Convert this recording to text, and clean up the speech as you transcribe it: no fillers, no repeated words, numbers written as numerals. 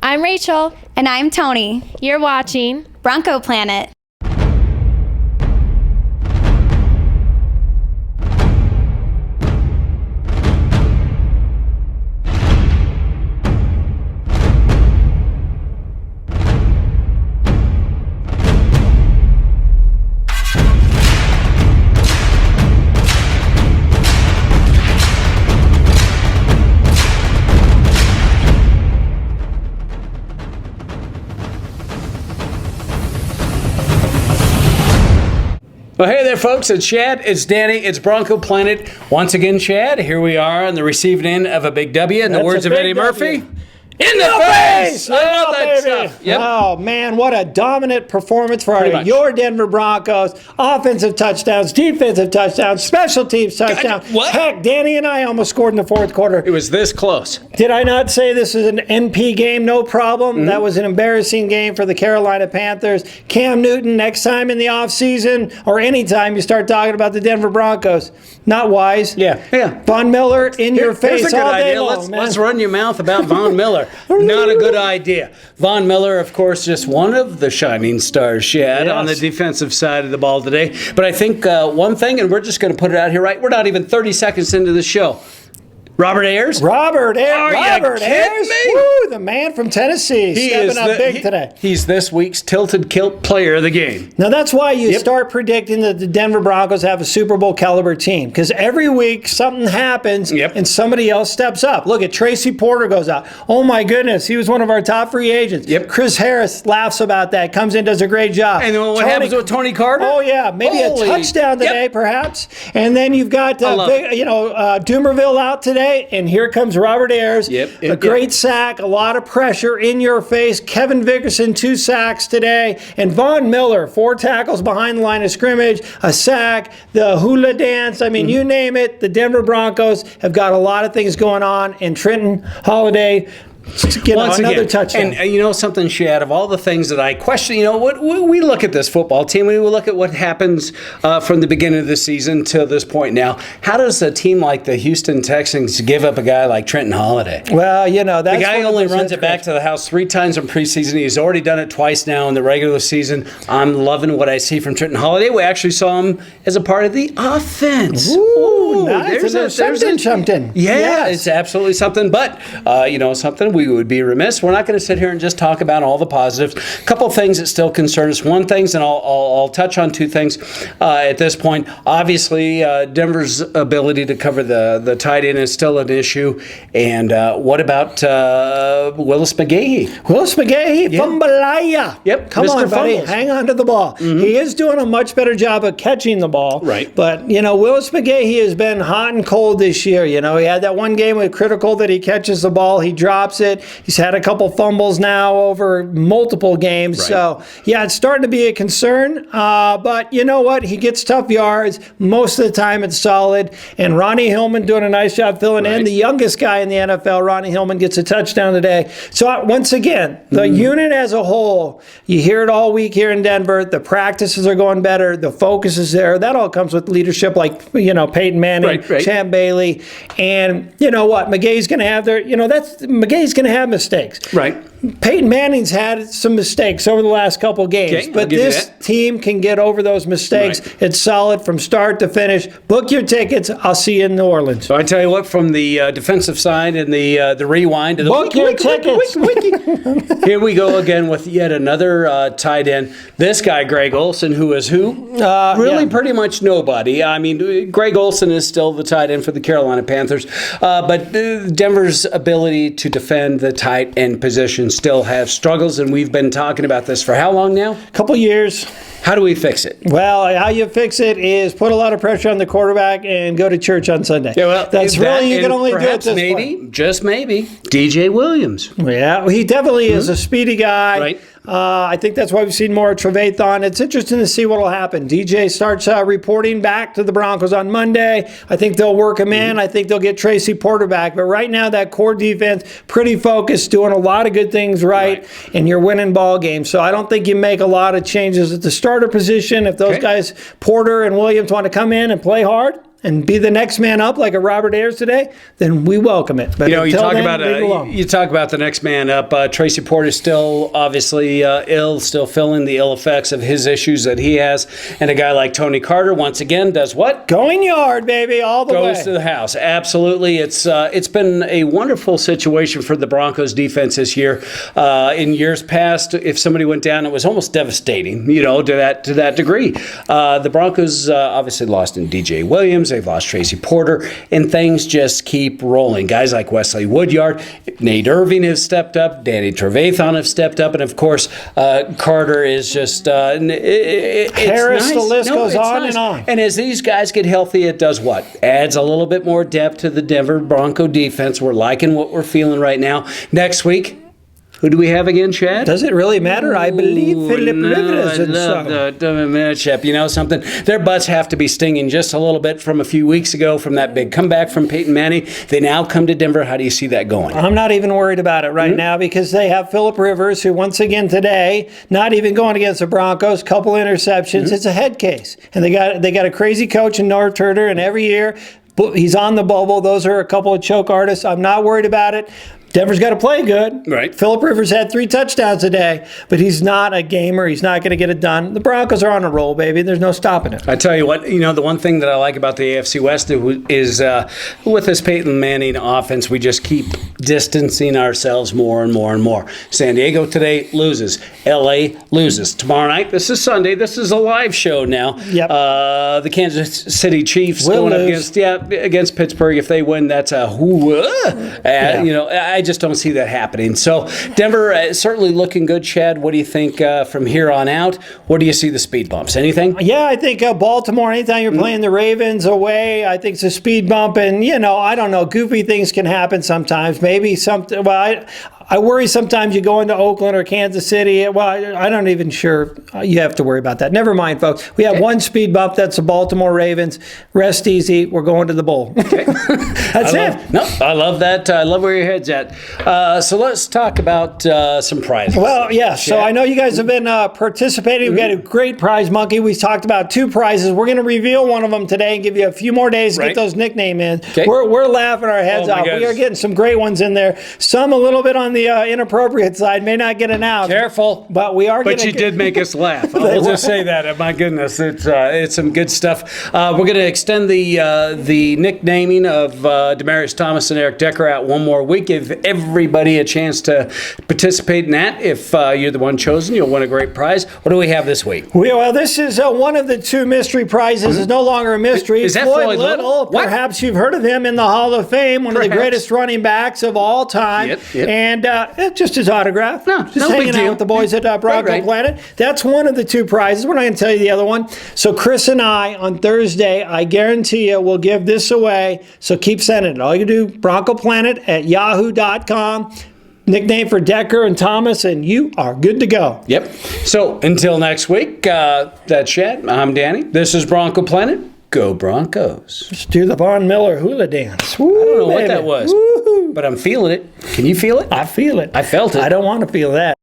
I'm Rachel. And I'm Tony. You're watching Bronco Planet. Well, hey there, folks. It's Chad. It's Danny. It's Bronco Planet. Once again, Chad, here we are on the receiving end of a big W. In the words of Eddie Murphy, in the face! I love that stuff. Yep. Oh, man, what a dominant performance for your Denver Broncos. Offensive touchdowns, defensive touchdowns, special teams touchdowns. What? Heck, Danny and I almost scored in the fourth quarter. It was this close. Did I not say this is an NP game? No problem. Mm-hmm. That was an embarrassing game for the Carolina Panthers. Cam Newton, next time in the offseason or anytime you start talking about the Denver Broncos, not wise. Yeah. Von Miller in your face Here's a good all day idea. long, Let's run your mouth about Von Miller. Not a good idea. Von Miller, of course, just one of the shining stars, Shad, on the defensive side of the ball today. But I think one thing, and we're just going to put it out here, right? We're not even 30 seconds into the show. Robert Ayers? Robert Ayers. Me? Woo, the man from Tennessee. Stepping up big today. He's this week's tilted kilt player of the game. Now, that's why you start predicting that the Denver Broncos have a Super Bowl caliber team. Because every week something happens and somebody else steps up. Look at Tracy Porter goes out. Oh, my goodness. He was one of our top free agents. Chris Harris laughs about that. Comes in, does a great job. And what happens with Tony Carter? Oh, yeah. Maybe a touchdown today, perhaps. And then you've got, Doomerville out today. And here comes Robert Ayers. A great sack, a lot of pressure in your face. Kevin Vickerson, 2 sacks today. And Von Miller, 4 tackles behind the line of scrimmage, a sack, the hula dance. I mean, you name it. The Denver Broncos have got a lot of things going on. And Trenton Holiday, another touchdown. And you know something, Shad, of all the things that I question, we look at this football team, we look at what happens from the beginning of the season to this point now. How does a team like the Houston Texans give up a guy like Trenton Holiday? Well, that's the guy only runs it back to the house 3 times in preseason. He's already done it twice now in the regular season. I'm loving what I see from Trenton Holiday. We actually saw him as a part of the offense. Ooh, nice. There's something. Yeah, it's absolutely something. But, something we would be remiss. We're not going to sit here and just talk about all the positives. A couple things that still concern us. One thing, and I'll touch on 2 things at this point. Obviously, Denver's ability to cover the tight end is still an issue. And what about Willis McGahee? Willis McGahee, Fumbalaya. Yep, come Mr. on, buddy. Fumbles. Hang on to the ball. Mm-hmm. He is doing a much better job of catching the ball. Right. But, Willis McGahee has been hot and cold this year. He had that one game with critical that he catches the ball, he drops it. He's had a couple fumbles now over multiple games. Right. So, it's starting to be a concern. But you know what? He gets tough yards. Most of the time, it's solid. And Ronnie Hillman doing a nice job filling in. The youngest guy in the NFL, Ronnie Hillman, gets a touchdown today. So, once again, the unit as a whole, you hear it all week here in Denver. The practices are going better. The focus is there. That all comes with leadership like, Peyton Manning, Champ Bailey. And you know what? McGahee's going to have McGahee's going to have mistakes. Right. Peyton Manning's had some mistakes over the last couple games, but this team can get over those mistakes. Right. It's solid from start to finish. Book your tickets. I'll see you in New Orleans. So I tell you what, from the defensive side and the rewind to the book your tickets. Here we go again with yet another tight end. This guy, Greg Olsen, who is who? Pretty much nobody. I mean, Greg Olsen is still the tight end for the Carolina Panthers, but Denver's ability to defend the tight end position still have struggles, and we've been talking about this for how long now? A couple years. How do we fix it? Well, how you fix it is put a lot of pressure on the quarterback and go to church on Sunday. Yeah, well, that's really you can only do at this point. Just maybe, DJ Williams. Yeah, he definitely is a speedy guy. Right. I think that's why we've seen more of Trevathan. It's interesting to see what will happen. DJ starts reporting back to the Broncos on Monday. I think they'll work him in. I think they'll get Tracy Porter back. But right now, that core defense, pretty focused, doing a lot of good things right. And you're winning ball games. So I don't think you make a lot of changes at the starter position. If those guys, Porter and Williams, want to come in and play hard, and be the next man up like a Robert Ayers today, then we welcome it. But You until talk then, about leave it alone. you talk about the next man up. Tracy Porter is still obviously ill, still feeling the ill effects of his issues that he has. And a guy like Tony Carter, once again, does what? Going yard, baby, all the way. Goes to the house. Absolutely. It's been a wonderful situation for the Broncos defense this year. In years past, if somebody went down, it was almost devastating, to that degree. The Broncos obviously lost in DJ Williams. They've lost Tracy Porter, and things just keep rolling. Guys like Wesley Woodyard, Nate Irving has stepped up, Danny Trevathan have stepped up, and of course, Carter is just Harris, nice. the list goes it's on nice. and on. And as these guys get healthy, it does what? Adds a little bit more depth to the Denver Bronco defense. We're liking what we're feeling right now. Next week, who do we have again, Chad? Does it really matter? I believe Philip Rivers. I love the matchup. You know something? Their butts have to be stinging just a little bit from a few weeks ago from that big comeback from Peyton Manning. They now come to Denver. How do you see that going? I'm not even worried about it right now because they have Philip Rivers, who once again today, not even going against the Broncos, couple interceptions. It's a head case. And they got a crazy coach in North Turner, and every year he's on the bubble. Those are a couple of choke artists. I'm not worried about it. Denver's got to play good. Right. Philip Rivers had 3 touchdowns today, but he's not a gamer. He's not going to get it done. The Broncos are on a roll, baby. There's no stopping it. I tell you what, the one thing that I like about the AFC West is with this Peyton Manning offense, we just keep distancing ourselves more and more and more. San Diego today loses. LA loses. Tomorrow night, this is Sunday. This is a live show now. Yep. The Kansas City Chiefs Will going lose. against Pittsburgh. If they win, that's a I just don't see that happening. So Denver certainly looking good, Chad. What do you think from here on out? Where do you see the speed bumps? Anything? Yeah, I think Baltimore, anytime you're playing the Ravens away, I think it's a speed bump. And, I don't know, goofy things can happen sometimes. Maybe something, I worry sometimes you go into Oakland or Kansas City. Well, I don't even sure you have to worry about that. Never mind, folks. We have one speed bump. That's the Baltimore Ravens. Rest easy. We're going to the bowl. That's it. No, I love that. I love where your head's at. So let's talk about some prizes. Well, yeah. So I know you guys have been participating. We've got a great prize monkey. We talked about 2 prizes. We're going to reveal one of them today and give you a few more days to get those nicknames in. Okay. We're laughing our heads off. goodness. We are getting some great ones in there. Some a little bit on the inappropriate side, may not get announced. Careful. But we are But you did make us laugh. I'll just say that. My goodness, it's some good stuff. We're going to extend the nicknaming of Demaryius Thomas and Eric Decker out one more week. Give everybody a chance to participate in that. If you're the one chosen, you'll win a great prize. What do we have this week? Well, this is one of the 2 mystery prizes. It's no longer a mystery. Is that Floyd Floyd Little? What? Perhaps you've heard of him in the Hall of Fame, one of the greatest running backs of all time. Yep. And just his autograph. Just no big hanging deal. out with the boys at Bronco Right. Planet. That's one of the 2 prizes. We're not going to tell you the other one. So Chris and I, on Thursday, I guarantee you, will give this away. So keep sending it. All you do, BroncoPlanet@yahoo.com. Nickname for Decker and Thomas, and you are good to go. Yep. So until next week, that's Chad. I'm Danny. This is Bronco Planet. Go Broncos. Let's do the Von Miller hula dance. I don't know what that was, but I'm feeling it. Can you feel it? I feel it. I felt it. I don't want to feel that.